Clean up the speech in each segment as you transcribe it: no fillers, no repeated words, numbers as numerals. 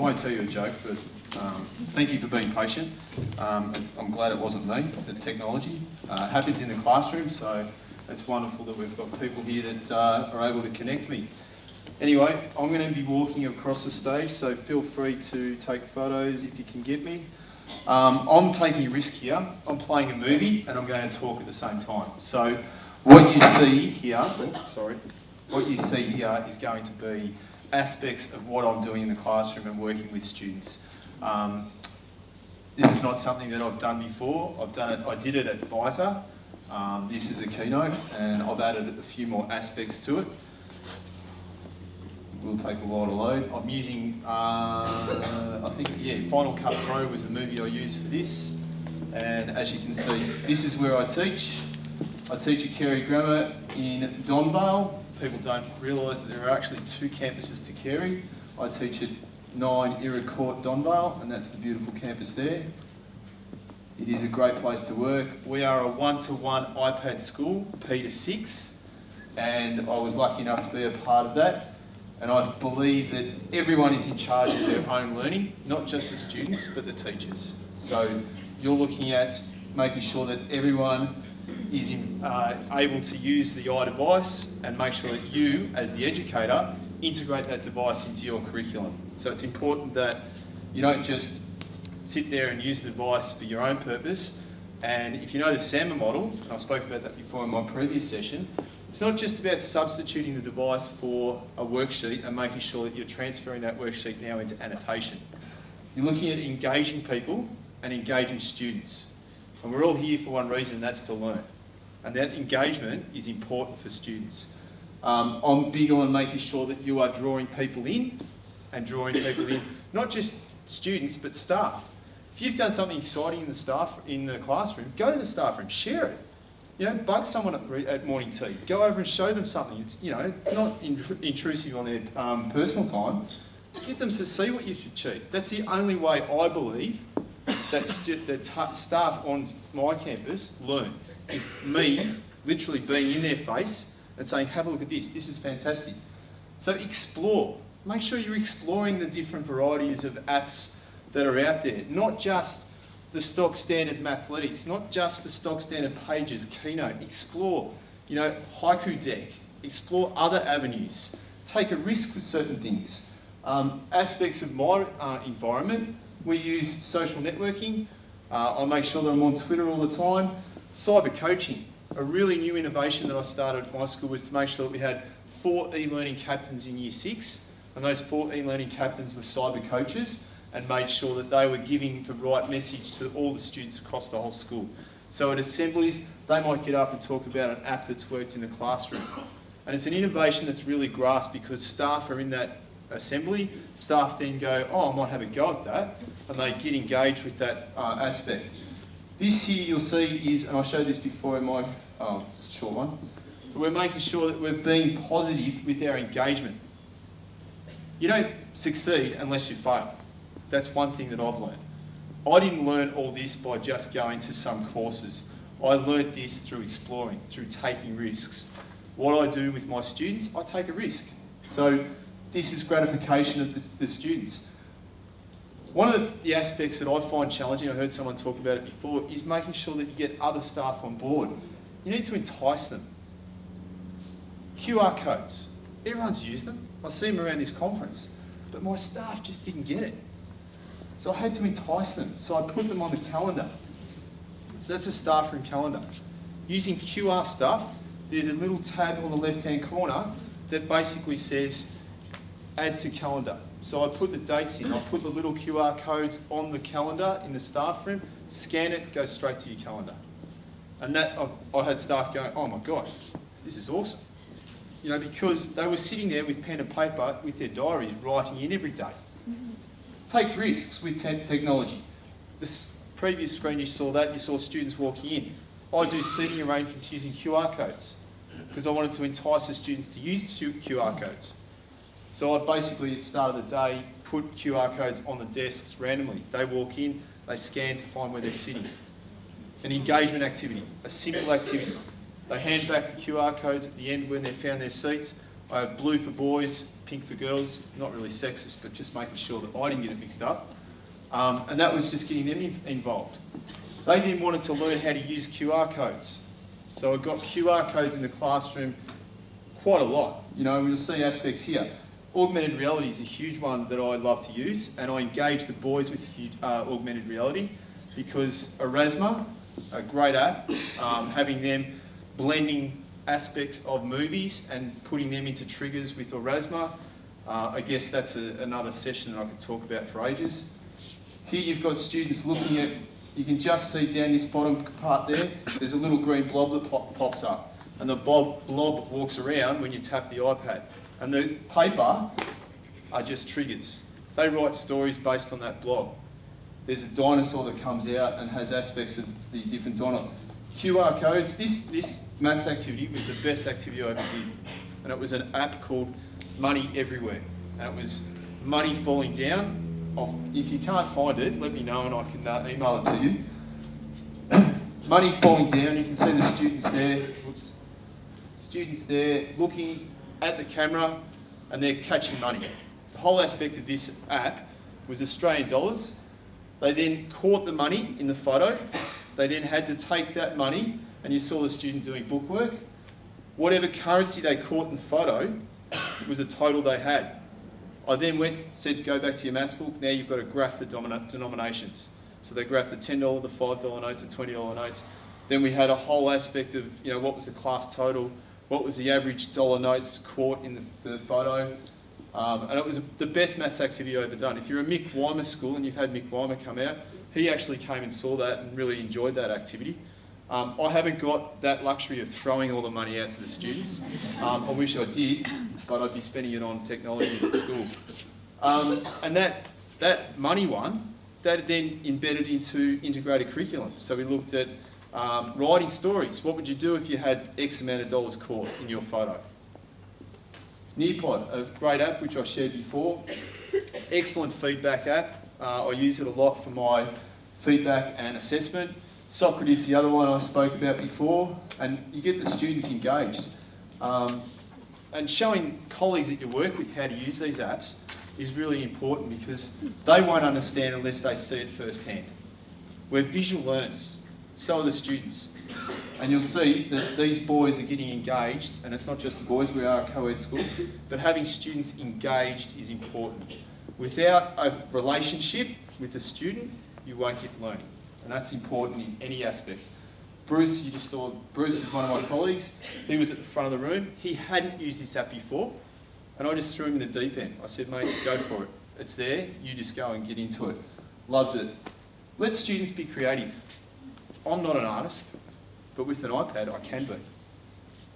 won't tell you a joke, but thank you for being patient. I'm glad it wasn't me, the technology. Happens in the classroom, so it's wonderful that we've got people here that are able to connect me. Anyway, I'm going to be walking across the stage, so feel free to take photos if you can get me. I'm taking a risk here. I'm playing a movie and I'm going to talk at the same time. So what you see here, what you see here is going to be aspects of what I'm doing in the classroom and working with students. This is not something that I've done before. I did it at VITA. This is a keynote and I've added a few more aspects to it. Will take a while to load. I'm using, I think, Final Cut Pro was the movie I used for this. And as you can see, this is where I teach. I teach at Carey Grammar in Donvale. People don't realise that there are actually 2 campuses to Carey. I teach at 9 Era Court, Donvale, and that's the beautiful campus there. It is a great place to work. We are a one-to-one iPad school, P to 6, and I was lucky enough to be a part of that. And I believe that everyone is in charge of their own learning, not just the students, but the teachers. So you're looking at making sure that everyone is able to use the iDevice and make sure that you, as the educator, integrate that device into your curriculum. So it's important that you don't just sit there and use the device for your own purpose. And if you know the SAMR model, and I spoke about that before in my previous session, it's not just about substituting the device for a worksheet and making sure that you're transferring that worksheet now into annotation. You're looking at engaging people and engaging students. And we're all here for one reason, and that's to learn. And that engagement is important for students. I'm big on making sure that you are drawing people in, not just students, but staff. If you've done something exciting in the classroom, go to the staff room, share it. You know, bug someone at morning tea. Go over and show them something. It's not intrusive on their personal time. Get them to see what you've achieved. That's the only way I believe that staff on my campus learn. Is me literally being in their face and saying, have a look at this. This is fantastic. So explore. Make sure you're exploring the different varieties of apps that are out there. Not just the stock standard Mathletics, not just the stock standard Pages, Keynote. Explore, Haiku Deck. Explore other avenues. Take a risk with certain things. Aspects of my environment, we use social networking. I make sure that I'm on Twitter all the time. Cyber coaching. A really new innovation that I started at my school was to make sure that we had 4 e-learning captains in Year 6, and those 4 e-learning captains were cyber coaches, and made sure that they were giving the right message to all the students across the whole school. So at assemblies, they might get up and talk about an app that's worked in the classroom. And it's an innovation that's really grasped because staff are in that assembly, staff then go, I might have a go at that, and they get engaged with that aspect. This here you'll see is, and I showed this before in my, it's a short one, but we're making sure that we're being positive with our engagement. You don't succeed unless you fail. That's one thing that I've learned. I didn't learn all this by just going to some courses. I learnt this through exploring, through taking risks. What I do with my students, I take a risk. So this is gratification of the students. One of the aspects that I find challenging, I heard someone talk about it before, is making sure that you get other staff on board. You need to entice them. QR codes. Everyone's used them. I see them around this conference. But my staff just didn't get it. So I had to entice them. So I put them on the calendar. So that's a staff room calendar. Using QR stuff, there's a little tab on the left-hand corner that basically says, add to calendar. So I put the dates in. I put the little QR codes on the calendar in the staff room, scan it, goes straight to your calendar. And that, I had staff going, oh my gosh, this is awesome. Because they were sitting there with pen and paper with their diaries, writing in every day. Take risks with technology. This previous screen you saw students walking in. I do seating arrangements using QR codes because I wanted to entice the students to use QR codes. So I basically, at the start of the day, put QR codes on the desks randomly. They walk in, they scan to find where they're sitting. An engagement activity, a simple activity. They hand back the QR codes at the end when they've found their seats. I have blue for boys, pink for girls, not really sexist, but just making sure that I didn't get it mixed up. And that was just getting them involved. They then wanted to learn how to use QR codes. So I got QR codes in the classroom quite a lot. You know, we'll see aspects here. Augmented reality is a huge one that I love to use, and I engage the boys with augmented reality because Erasma, a great app, having them blending aspects of movies and putting them into triggers with Erasma, I guess that's another session that I could talk about for ages. Here you've got students looking at, you can just see down this bottom part there, there's a little green blob that pops up, and the blob walks around when you tap the iPad. And the paper are just triggers. They write stories based on that blob. There's a dinosaur that comes out and has aspects of the different dinosaurs. QR codes, this maths activity was the best activity I ever did. And it was an app called Money Everywhere. And it was money falling down. If you can't find it, let me know and I can email it to you. Money falling down, you can see the students there. Oops. Students there looking at the camera and they're catching money. The whole aspect of this app was Australian dollars. They then caught the money in the photo. They then had to take that money, and you saw the student doing bookwork. Whatever currency they caught in the photo was a total they had. I then said, go back to your maths book. Now you've got to graph the denominations. So they graphed the $10, the $5 notes, the $20 notes. Then we had a whole aspect of, you know, what was the class total, what was the average dollar notes caught in the photo. And it was the best maths activity I've ever done. If you're a Mick Weimer school and you've had Mick Weimer come out, he actually came and saw that and really enjoyed that activity. I haven't got that luxury of throwing all the money out to the students. I wish I did, but I'd be spending it on technology at school. And that money one, that then embedded into integrated curriculum. So we looked at writing stories. What would you do if you had X amount of dollars caught in your photo? Nearpod, a great app which I shared before. Excellent feedback app. I use it a lot for my feedback and assessment. Socrative, the other one I spoke about before, and you get the students engaged. And showing colleagues that you work with how to use these apps is really important because they won't understand unless they see it firsthand. We're visual learners, so are the students. And you'll see that these boys are getting engaged, and it's not just the boys, we are a co-ed school, but having students engaged is important. Without a relationship with the student, you won't get learning. And that's important in any aspect. Bruce, you just saw, Bruce is one of my colleagues. He was at the front of the room. He hadn't used this app before, and I just threw him in the deep end. I said, mate, go for it. It's there, you just go and get into it. Loves it. Let students be creative. I'm not an artist, but with an iPad, I can be.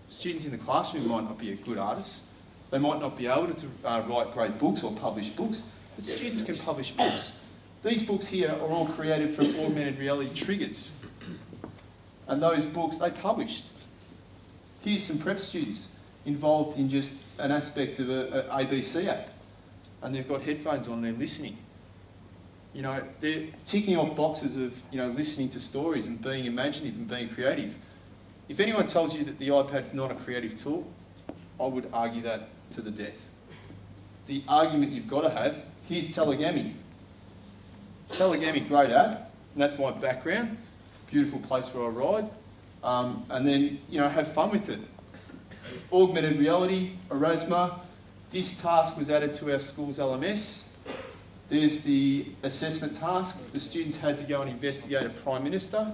Students in the classroom might not be a good artist. They might not be able to write great books or publish books, but students can publish books. These books here are all created from augmented reality triggers. And those books, they published. Here's some prep students involved in just an aspect of an ABC app. And they've got headphones on, they're listening. You know, they're ticking off boxes of, you know, listening to stories and being imaginative and being creative. If anyone tells you that the iPad's not a creative tool, I would argue that to the death. The argument you've got to have, here's Telegami. Telegami, great app, and that's my background. Beautiful place where I ride. And then, you know, have fun with it. Augmented reality, Erasma. This task was added to our school's LMS. There's the assessment task. The students had to go and investigate a Prime Minister.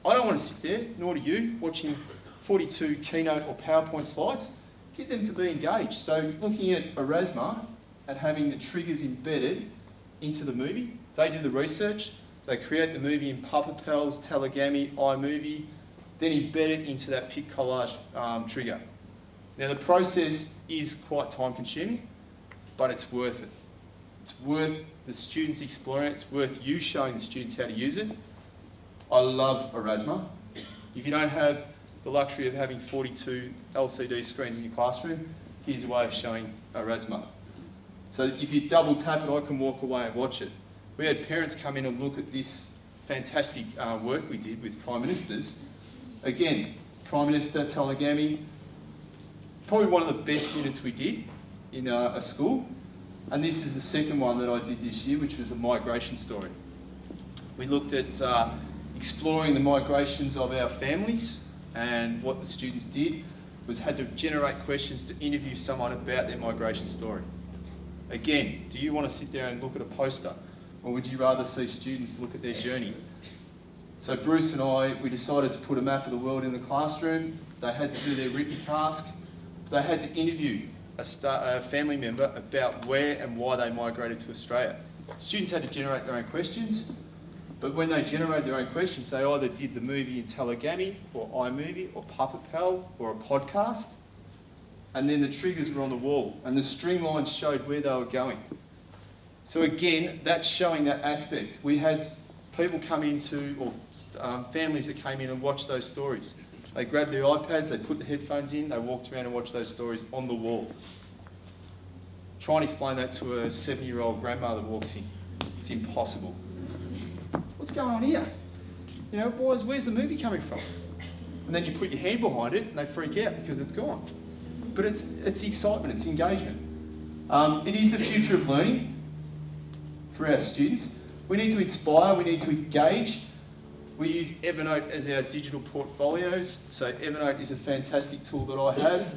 I don't want to sit there, nor do you, watching 42 keynote or PowerPoint slides. Get them to be engaged. So looking at Erasma and having the triggers embedded into the movie, they do the research, they create the movie in Puppet-Pals, Telegami, iMovie, then embed it into that pic collage trigger. Now the process is quite time consuming, but it's worth it. It's worth the students exploring it, it's worth you showing the students how to use it. I love Erasma. If you don't have the luxury of having 42 LCD screens in your classroom, here's a way of showing Erasma. So if you double tap it, I can walk away and watch it. We had parents come in and look at this fantastic work we did with Prime Ministers. Again, Prime Minister, Telegami, probably one of the best units we did in a school. And this is the second one that I did this year, which was a migration story. We looked at exploring the migrations of our families, and what the students did was had to generate questions to interview someone about their migration story. Again, do you want to sit there and look at a poster, or would you rather see students look at their journey? So Bruce and I, we decided to put a map of the world in the classroom. They had to do their written task. They had to interview a family member about where and why they migrated to Australia. Students had to generate their own questions, but when they generated their own questions, they either did the movie in Telegami, or iMovie, or Puppet Pal, or a podcast, and then the triggers were on the wall, and the string lines showed where they were going. So again, that's showing that aspect. We had people come into, or families that came in and watched those stories. They grabbed their iPads, they put the headphones in, they walked around and watched those stories on the wall. Try and explain that to a 70-year-old grandma that walks in. It's impossible. What's going on here? You know, where's the movie coming from? And then you put your hand behind it and they freak out because it's gone. But it's excitement, it's engagement. It is the future of learning for our students. We need to inspire, we need to engage. We use Evernote as our digital portfolios. So Evernote is a fantastic tool that I have.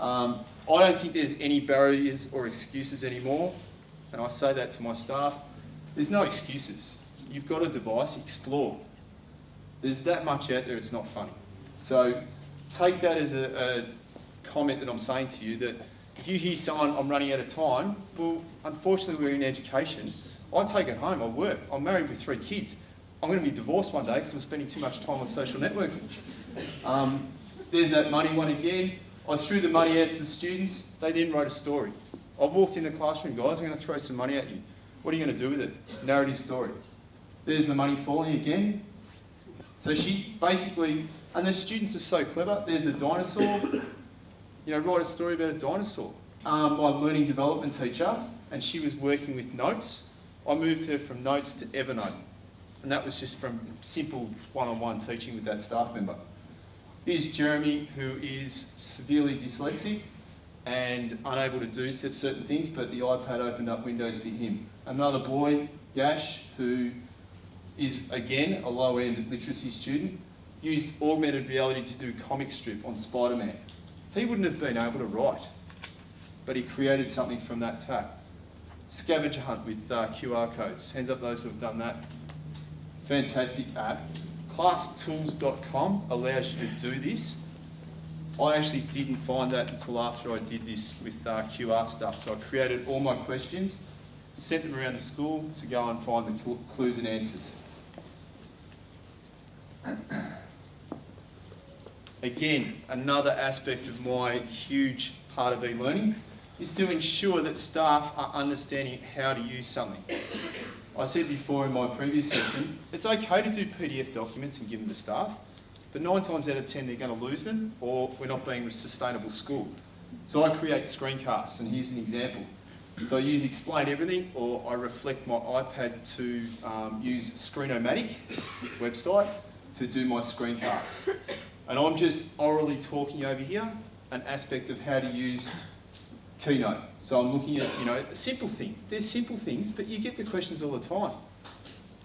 I don't think there's any barriers or excuses anymore. And I say that to my staff. There's no excuses. You've got a device, explore. There's that much out there, it's not funny. So take that as a comment that I'm saying to you, that if you hear someone, I'm running out of time, well, unfortunately we're in education. I take it home, I work. I'm married with 3 kids. I'm going to be divorced one day because I'm spending too much time on social networking. There's that money one again. I threw the money out to the students. They then wrote a story. I've walked in the classroom, guys, I'm going to throw some money at you. What are you going to do with it? Narrative story. There's the money falling again. So she basically, and the students are so clever. There's the dinosaur. You know, write a story about a dinosaur. My learning development teacher, and she was working with notes. I moved her from notes to Evernote. And that was just from simple one-on-one teaching with that staff member. Here's Jeremy, who is severely dyslexic and unable to do certain things, but the iPad opened up windows for him. Another boy, Yash, who is, again, a low-end literacy student, used augmented reality to do comic strip on Spider-Man. He wouldn't have been able to write, but he created something from that tab. Scavenger hunt with QR codes. Hands up those who have done that. Fantastic app. ClassTools.com allows you to do this. I actually didn't find that until after I did this with QR stuff. So I created all my questions, sent them around the school to go and find the clues and answers. Again, another aspect of my huge part of e-learning is to ensure that staff are understanding how to use something. I said before in my previous section, it's okay to do PDF documents and give them to staff, but 9 times out of 10 they're going to lose them, or we're not being a sustainable school. So I create screencasts, and here's an example. So I use Explain Everything, or I reflect my iPad to use Screenomatic website to do my screencasts. And I'm just orally talking over here, an aspect of how to use Keynote. So I'm looking at, you know, a simple thing. There's simple things, but you get the questions all the time.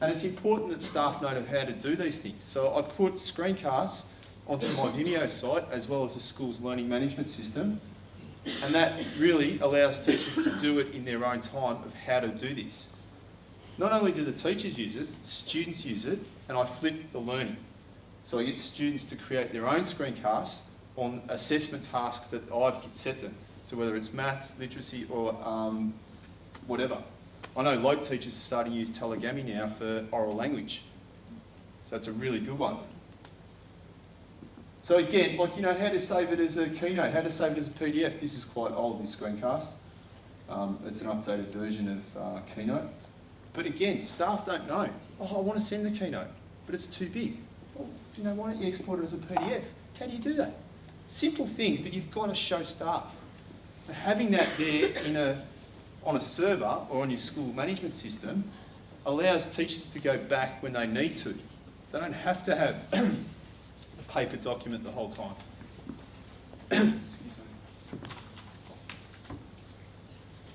And it's important that staff know how to do these things. So I put screencasts onto my Vimeo site, as well as the school's learning management system. And that really allows teachers to do it in their own time of how to do this. Not only do the teachers use it, students use it, and I flip the learning. So I get students to create their own screencasts on assessment tasks that I've set them. So whether it's maths, literacy, or whatever. I know Lope teachers are starting to use Telegami now for oral language. So it's a really good one. So again, like, you know, how to save it as a Keynote, how to save it as a PDF. This is quite old, this screencast. It's an updated version of Keynote. But again, staff don't know. Oh, I want to send the Keynote, but it's too big. Well, you know, why don't you export it as a PDF? How do you do that? Simple things, but you've got to show staff. And having that there on a server or on your school management system allows teachers to go back when they need to. They don't have to have a paper document the whole time. Excuse me.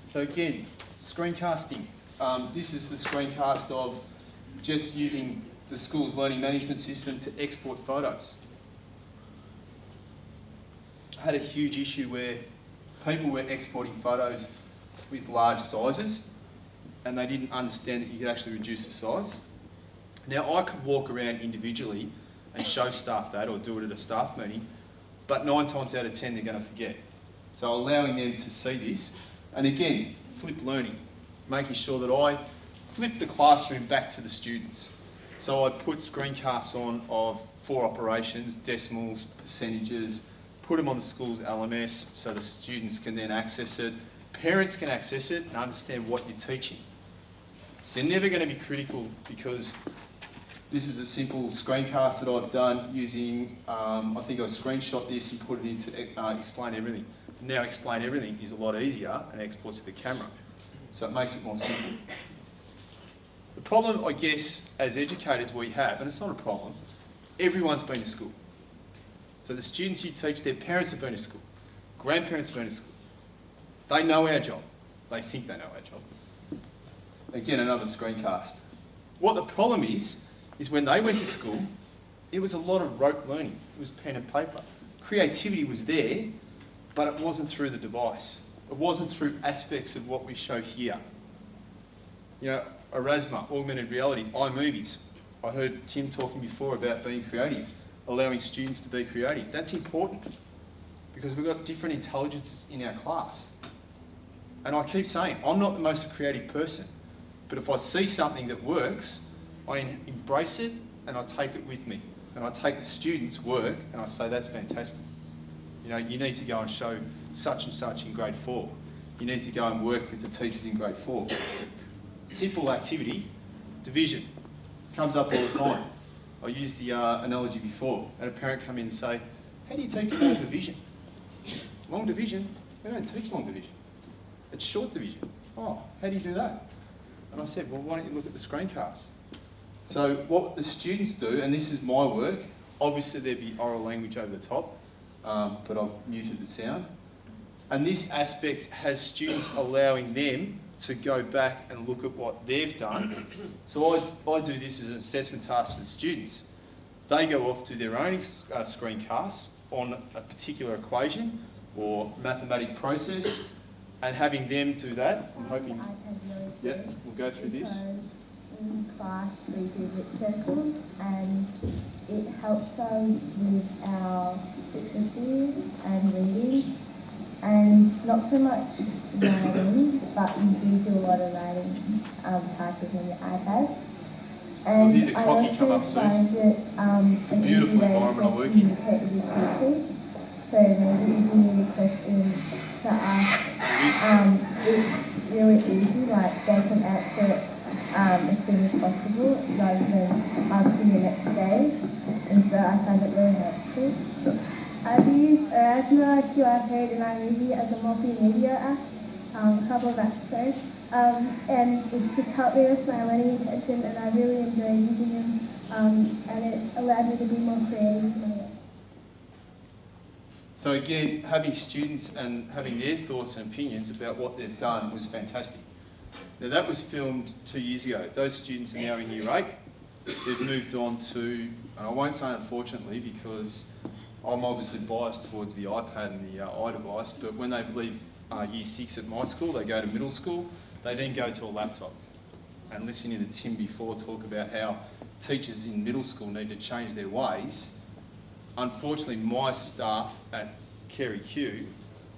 So again, screencasting. This is the screencast of just using the school's learning management system to export photos. I had a huge issue where people were exporting photos with large sizes and they didn't understand that you could actually reduce the size. Now I could walk around individually and show staff that or do it at a staff meeting, but 9 times out of 10 they're going to forget. So allowing them to see this, and again, flip learning, making sure that I flip the classroom back to the students. So I put screencasts on of 4 operations, decimals, percentages, put them on the school's LMS so the students can then access it. Parents can access it and understand what you're teaching. They're never going to be critical because this is a simple screencast that I've done using, I think I screenshot this and put it into Explain Everything. Now Explain Everything is a lot easier and exports to the camera. So it makes it more simple. The problem, I guess, as educators we have, and it's not a problem, everyone's been to school. So the students you teach, their parents have been to school, grandparents have been to school. They know our job. They think they know our job. Again, another screencast. What the problem is when they went to school, it was a lot of rote learning. It was pen and paper. Creativity was there, but it wasn't through the device. It wasn't through aspects of what we show here. You know, Erasmus, augmented reality, iMovies. I heard Tim talking before about being creative, allowing students to be creative. That's important because we've got different intelligences in our class. And I keep saying, I'm not the most creative person, but if I see something that works, I embrace it and I take it with me. And I take the students' work and I say, that's fantastic. You know, you need to go and show such and such in grade 4. You need to go and work with the teachers in grade 4. Simple activity, division, comes up all the time. I used the analogy before. I had a parent come in and say, how do you teach long division? Long division? We don't teach long division. It's short division. Oh, how do you do that? And I said, well, why don't you look at the screencast? So what the students do, and this is my work, obviously there'd be oral language over the top, but I've muted the sound. And this aspect has students allowing them to go back and look at what they've done. So I do this as an assessment task for the students. They go off to their own screencasts on a particular equation or mathematic process, and having them do that, I'm hoping, yeah, we'll go through this. In class we do Wit Circles and it helps us with our literacy and reading, and not so much writing, but you do a lot of writing typing on your iPad. And We'll hear the cocky come up soon. It's a beautiful environment I'm working in. So maybe if you need a question to ask, it's really easy, like they can answer it as soon as possible rather than asking the next day, and so I find it really helpful. I've used Erasmus QR Code and iMovie as a multimedia app, a couple of episodes, and it's just helped me with my learning intention, and I really enjoy using them, and it allowed me to be more creative. So again, having students and having their thoughts and opinions about what they've done was fantastic. Now that was filmed 2 years ago. Those students are now in Year 8. They've moved on to, and I won't say unfortunately because I'm obviously biased towards the iPad and the iDevice, but when they leave Year 6 at my school, they go to middle school, they then go to a laptop. And listening to Tim before talk about how teachers in middle school need to change their ways, unfortunately my staff at Carey Q,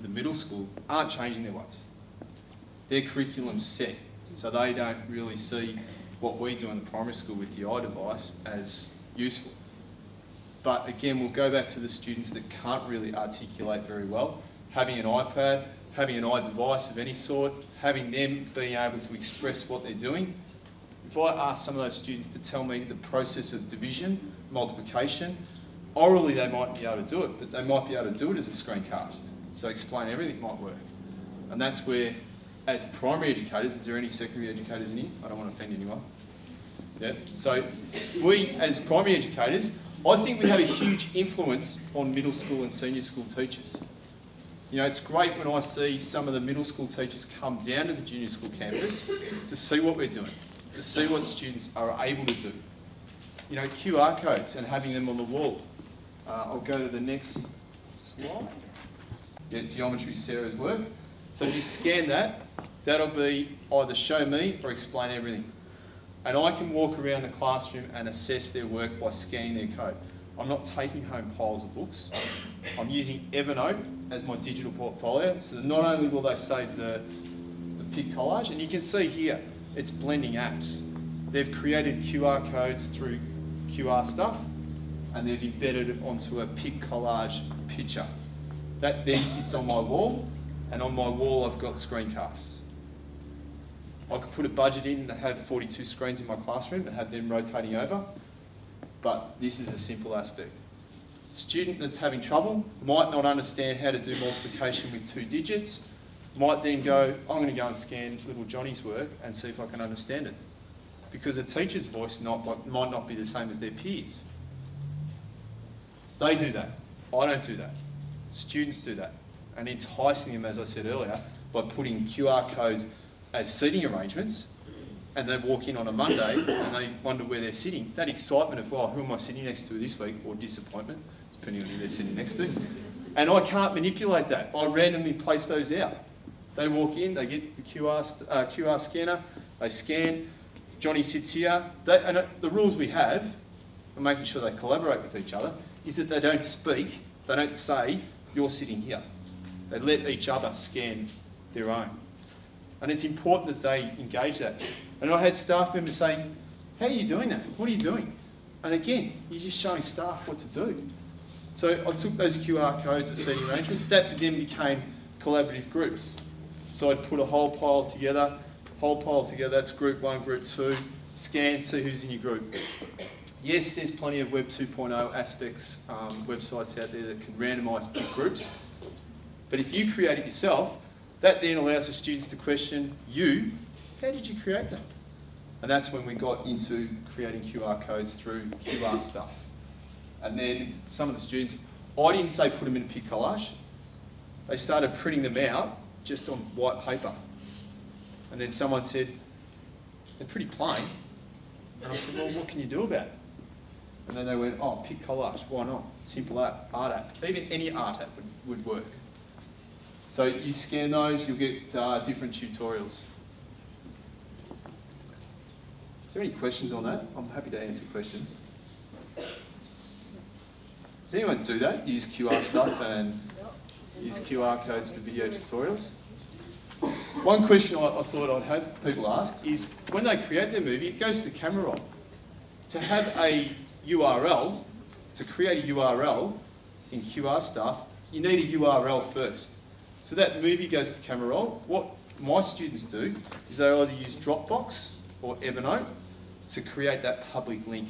the middle school, aren't changing their ways. Their curriculum's set, so they don't really see what we do in the primary school with the iDevice as useful. But again, we'll go back to the students that can't really articulate very well. Having an iPad, having an iDevice of any sort, having them being able to express what they're doing. If I ask some of those students to tell me the process of division, multiplication, orally they might be able to do it, but they might be able to do it as a screencast. So Explain Everything might work. And that's where, as primary educators, is there any secondary educators in here? I don't want to offend anyone. Yeah. So we, as primary educators, I think we have a huge influence on middle school and senior school teachers. You know, it's great when I see some of the middle school teachers come down to the junior school campus to see what we're doing, to see what students are able to do. You know, QR codes and having them on the wall. I'll go to the next slide. Yeah, geometry, Sarah's work. So if you scan that, that'll be either show me or explain everything. And I can walk around the classroom and assess their work by scanning their code. I'm not taking home piles of books. I'm using Evernote as my digital portfolio. So that not only will they save the pic collage, and you can see here, it's blending apps. They've created QR codes through QR stuff, and they've embedded it onto a pic collage picture. That then sits on my wall, and on my wall I've got screencasts. I could put a budget in to have 42 screens in my classroom and have them rotating over, but this is a simple aspect. A student that's having trouble might not understand how to do multiplication with 2 digits, might then go, I'm going to go and scan little Johnny's work and see if I can understand it. Because a teacher's voice might not be the same as their peers. They do that. I don't do that. Students do that. And enticing them, as I said earlier, by putting QR codes as seating arrangements, and they walk in on a Monday and they wonder where they're sitting. That excitement of, well, who am I sitting next to this week? Or disappointment, depending on who they're sitting next to. And I can't manipulate that. I randomly place those out. They walk in, they get the QR scanner, they scan, Johnny sits here. And the rules we have, and making sure they collaborate with each other, is that they don't speak, they don't say, you're sitting here. They let each other scan their own. And it's important that they engage that. And I had staff members saying, how are you doing that? What are you doing? And again, you're just showing staff what to do. So I took those QR codes as seating arrangements. That then became collaborative groups. So I'd put a whole pile together, that's group 1, group 2, scan, see who's in your group. Yes, there's plenty of Web 2.0 aspects, websites out there that can randomise big groups. But if you create it yourself, that then allows the students to question you, how did you create that? And that's when we got into creating QR codes through QR stuff. And then some of the students, I didn't say put them in a pic collage. They started printing them out just on white paper. And then someone said, they're pretty plain. And I said, well, what can you do about it? And then they went, oh, pic collage, why not? Simple app, art app. Even any art app would work. So you scan those, you'll get different tutorials. Is there any questions on that? I'm happy to answer questions. Does anyone do that? Use QR stuff and use QR codes for video tutorials? One question I thought I'd have people ask is, when they create their movie, it goes to the camera roll. To have a URL, to create a URL in QR stuff, you need a URL first. So that movie goes to the camera roll. What my students do is they either use Dropbox or Evernote to create that public link.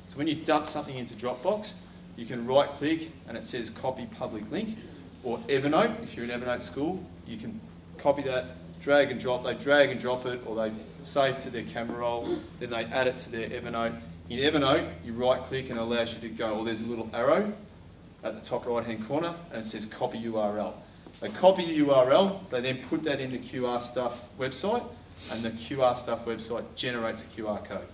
So when you dump something into Dropbox, you can right click and it says copy public link, or Evernote, if you're in Evernote school, you can copy that, drag and drop, they drag and drop it, or they save to their camera roll, then they add it to their Evernote. In Evernote, you right click and it allows you to go, or there's a little arrow at the top right hand corner and it says copy URL. They copy the URL, they then put that in the QR Stuff website, and the QR Stuff website generates a QR code.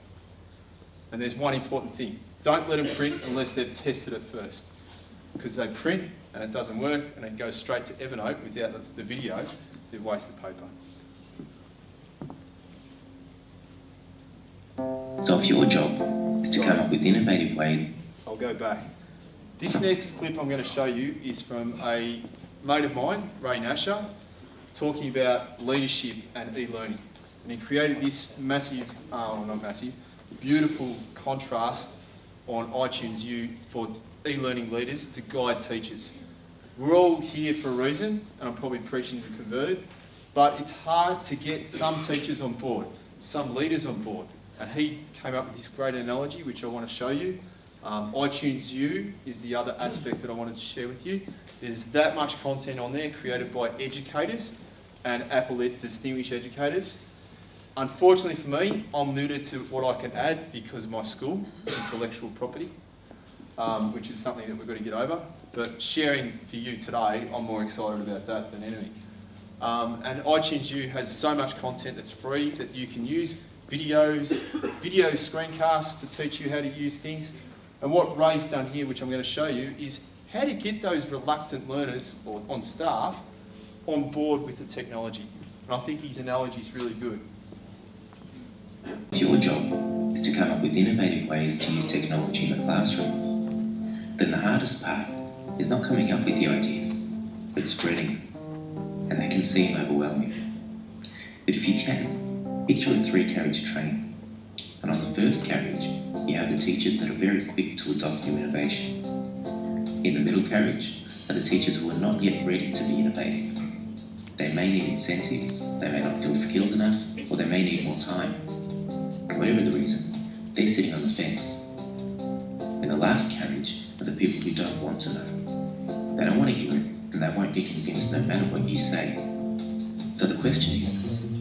And there's one important thing. Don't let them print unless they've tested it first. Because they print and it doesn't work and it goes straight to Evernote without the video, they've wasted paper. So if your job is to come up with innovative ways... I'll go back. This next clip I'm going to show you is from a mate of mine, Ray Nasher, talking about leadership and e-learning. And he created this massive, not massive, beautiful contrast on iTunes U for e-learning leaders to guide teachers. We're all here for a reason, and I'm probably preaching to the converted, but it's hard to get some teachers on board, some leaders on board. And he came up with this great analogy, which I want to show you. iTunes U is the other aspect that I wanted to share with you. There's that much content on there created by educators and Apple Distinguished Educators. Unfortunately for me, I'm limited to what I can add because of my school, intellectual property. which is something that we've got to get over. But sharing for you today, I'm more excited about that than anything. And iTunes U has so much content that's free that you can use, videos, video screencasts to teach you how to use things. And what Ray's done here, which I'm going to show you, is how to get those reluctant learners or on staff on board with the technology. And I think his analogy is really good. Your job is to come up with innovative ways to use technology in the classroom. Then the hardest part is not coming up with the ideas, but spreading them. And that can seem overwhelming. But if you can, picture a 3-carriage train. And on the first carriage, you have the teachers that are very quick to adopt new innovation. In the middle carriage are the teachers who are not yet ready to be innovative. They may need incentives, they may not feel skilled enough, or they may need more time. Whatever the reason, they're sitting on the fence. In the last carriage are the people who don't want to know. They don't want to hear it, and they won't be convinced no matter what you say. So the question is,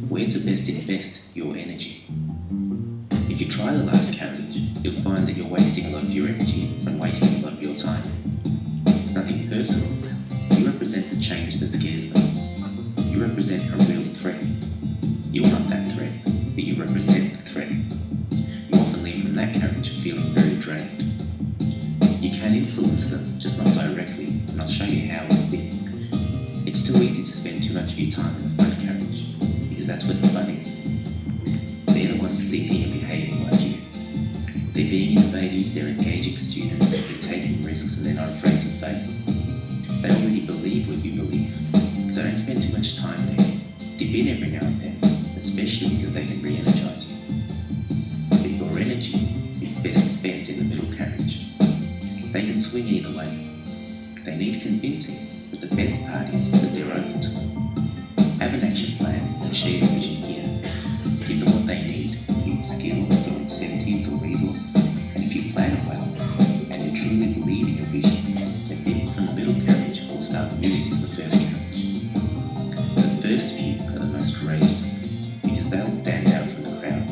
where to best invest your energy? If you try the last carriage, you'll find that you're wasting a lot of your energy and wasting a lot of your time. It's nothing personal. You represent the change that scares them. You represent a real threat. You're not that threat, but you represent the threat. You often leave from that carriage feeling very drained. You can influence them, just not directly, and I'll show you how with a bit. It's too easy to spend too much of your time in the front carriage, because that's where the fun is. They're the ones thinking and behaving like you. They're being innovative, they're engaging students, they're taking risks, and they're not afraid to fail. They already believe what you believe, so don't spend too much time there. Dip in every now and then, especially because they can re-energize you. But your energy is best spent in the middle carriage. They can swing either way. They need convincing, but the best part is that they're open to it. Have an action plan and share your vision here. Give them what they need, be it skills or incentives or resources. And if you plan it well, and you truly believe in your vision, then people from the middle carriage will start moving to the first carriage. The first few are the most courageous, because they'll stand out from the crowd.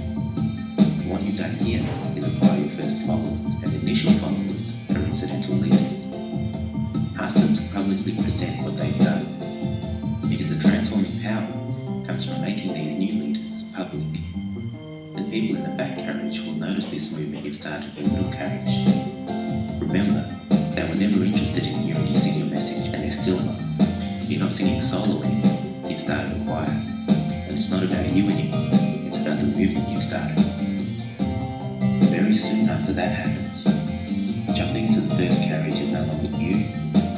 And what you've done here is acquire your first followers, and the initial followers are incidental leaders. Ask them to publicly present what they've done, because the transforming power comes from making these new leaders public. The people in the back carriage will notice this movement you've started in the middle carriage. Remember, they were never interested in hearing you sing your message, and they're still not. You're not singing solo anymore, you've started a choir. And it's not about you anymore, it's about the movement you've started. Very soon after that happens, jumping into the first carriage is no longer new,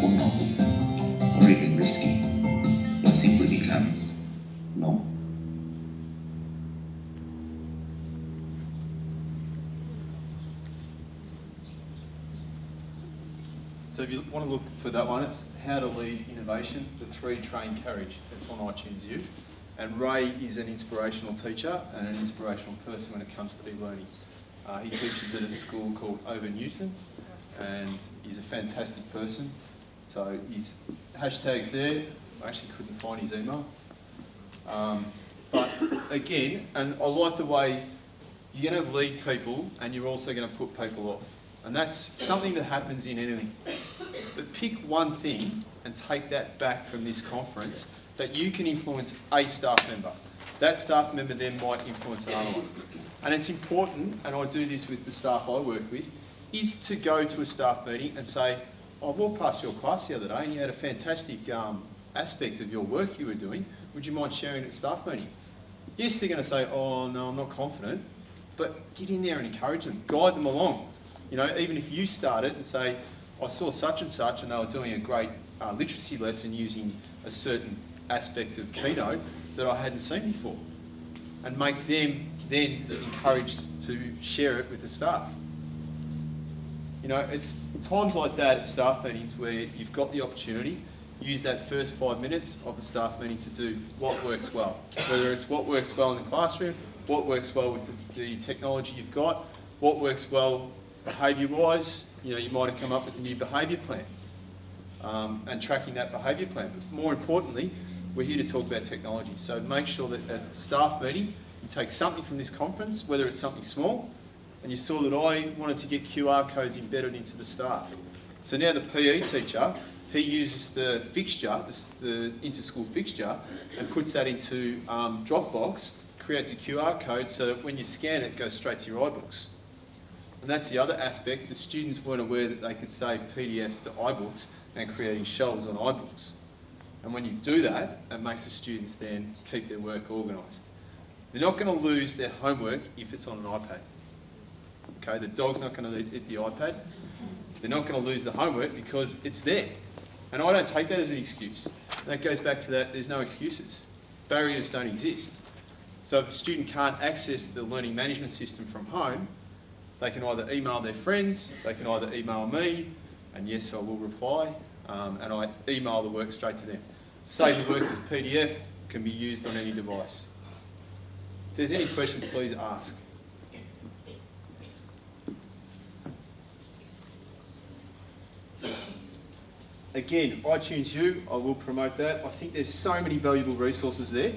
or novel, or even risky. It simply becomes normal. So if you want to look for that one, it's How to Lead Innovation, the 3-train carriage. It's on iTunes U. And Ray is an inspirational teacher and an inspirational person when it comes to e-learning. He teaches at a school called Over Newton, and he's a fantastic person. So his hashtag's there. I actually couldn't find his email. But again, and I like the way you're going to lead people and you're also going to put people off. And that's something that happens in anything. But pick one thing and take that back from this conference that you can influence a staff member. That staff member then might influence another one. And it's important, and I do this with the staff I work with, is to go to a staff meeting and say, I walked past your class the other day and you had a fantastic aspect of your work you were doing. Would you mind sharing it at staff meeting? Yes, they're going to say, oh no, I'm not confident. But get in there and encourage them, guide them along. You know, even if you start it and say, I saw such and they were doing a great literacy lesson using a certain aspect of Keynote that I hadn't seen before. And make them then encouraged to share it with the staff. You know, it's times like that at staff meetings where you've got the opportunity, use that first 5 minutes of the staff meeting to do what works well. Whether it's what works well in the classroom, what works well with the technology you've got, what works well behaviour-wise. You know, you might have come up with a new behaviour plan and tracking that behaviour plan. But more importantly, we're here to talk about technology. So make sure that at a staff meeting, you take something from this conference, whether it's something small, And you saw that I wanted to get QR codes embedded into the staff. So now the PE teacher, he uses the fixture, the inter-school fixture, and puts that into Dropbox, creates a QR code so that when you scan it, it goes straight to your iBooks. And that's the other aspect. The students weren't aware that they could save PDFs to iBooks and creating shelves on iBooks. And when you do that, it makes the students then keep their work organised. They're not going to lose their homework if it's on an iPad. Okay, the dog's not going to eat the iPad. They're not going to lose the homework because it's there. And I don't take that as an excuse. And that goes back to that, there's no excuses. Barriers don't exist. So if a student can't access the learning management system from home, they can either email their friends, they can either email me, and yes, I will reply, and I email the work straight to them. Save the work as PDF, can be used on any device. If there's any questions, please ask. Again, iTunes U, I will promote that. I think there's so many valuable resources there,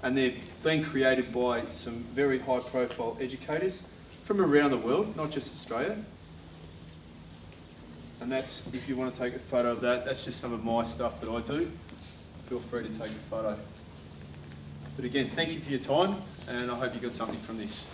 and they're being created by some very high profile educators from around the world, not just Australia. And that's, if you want to take a photo of that, that's just some of my stuff that I do. Feel free to take a photo. But again, thank you for your time, and I hope you got something from this.